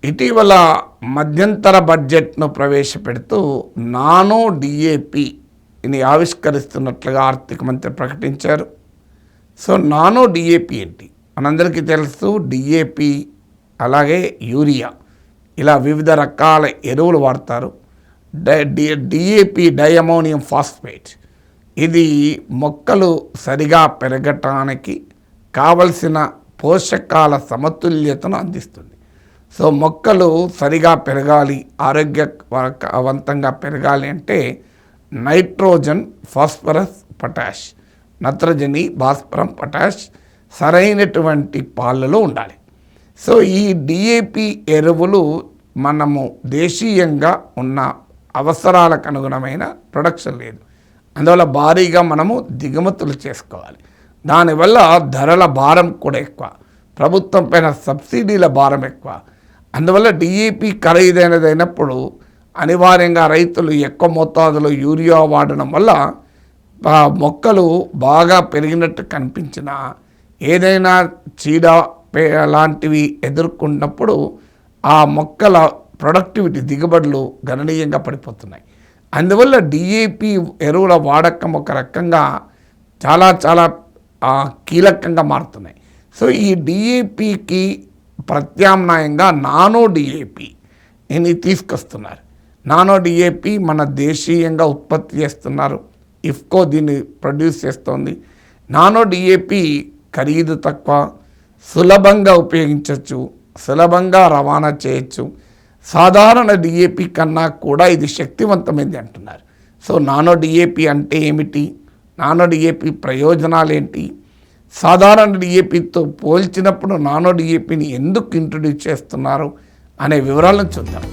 ఇటీవల మధ్యంతర బడ్జెట్ను ప్రవేశపెడుతూ నానో డిఏపిని ఆవిష్కరిస్తున్నట్లుగా ఆర్థిక మంత్రి ప్రకటించారు. సో నానో డిఏపి ఏంటి? మనందరికీ తెలుసు, డిఏపి అలాగే యూరియా ఇలా వివిధ రకాల ఎరువులు వాడతారు. డిఏపి డైఅమోనియం ఫాస్ఫేట్ ఇది మొక్కలు సరిగా పెరగటానికి కావలసిన పోషకాల సమతుల్యతను అందిస్తుంది. సో మొక్కలు సరిగా పెరగాలి, ఆరోగ్యవంతంగా పెరగాలి అంటే నైట్రోజన్, ఫాస్ఫరస్, పొటాష్, నత్రజని, భాస్వరం, పొటాష్ సరైనటువంటి పాలలో ఉండాలి. సో ఈ డిఏపి ఎరువులు మనము దేశీయంగా ఉన్న అవసరాలకు అనుగుణమైన ప్రొడక్షన్ లేదు, అందువల్ల భారీగా మనము దిగుమతులు చేసుకోవాలి. దానివల్ల ధరల భారం కూడా ఎక్కువ, ప్రభుత్వం పైన సబ్సిడీల భారం ఎక్కువ. అందువల్ల డిఏపి ఖరీదైనదైనప్పుడు అనివార్యంగా రైతులు ఎక్కువ మోతాదులో యూరియా వాడడం వల్ల మొక్కలు బాగా పెరిగినట్టు కనిపించినా ఏదైనా చీడ లాంటివి ఎదుర్కొన్నప్పుడు ఆ మొక్కల ప్రొడక్టివిటీ, దిగుబడులు గణనీయంగా పడిపోతున్నాయి. అందువల్ల డిఏపి ఎరువుల వాడకం ఒక రకంగా చాలా చాలా కీలకంగా మారుతున్నాయి. సో ఈ డిఏపికి ప్రత్యామ్నాయంగా నానో డిఏపిని తీసుకొస్తున్నారు. నానో డిఏపి మన దేశీయంగా ఉత్పత్తి చేస్తున్నారు, ఇఫ్కో దీన్ని ప్రొడ్యూస్ చేస్తోంది. నానో డిఏపి ఖరీదు తక్కువ, సులభంగా ఉపయోగించవచ్చు, సులభంగా రవాణా చేయొచ్చు. సాధారణ డిఏపి కన్నా కూడా ఇది శక్తివంతమైంది అంటున్నారు. సో నానో డిఏపి అంటే ఏమిటి, నానో డిఏపి ప్రయోజనాలు ఏంటి, సాధారణ డిఏపితో పోల్చినప్పుడు నానో డిఏపిని ఎందుకు ఇంట్రడ్యూస్ చేస్తున్నారు అనే వివరాలను చూద్దాం.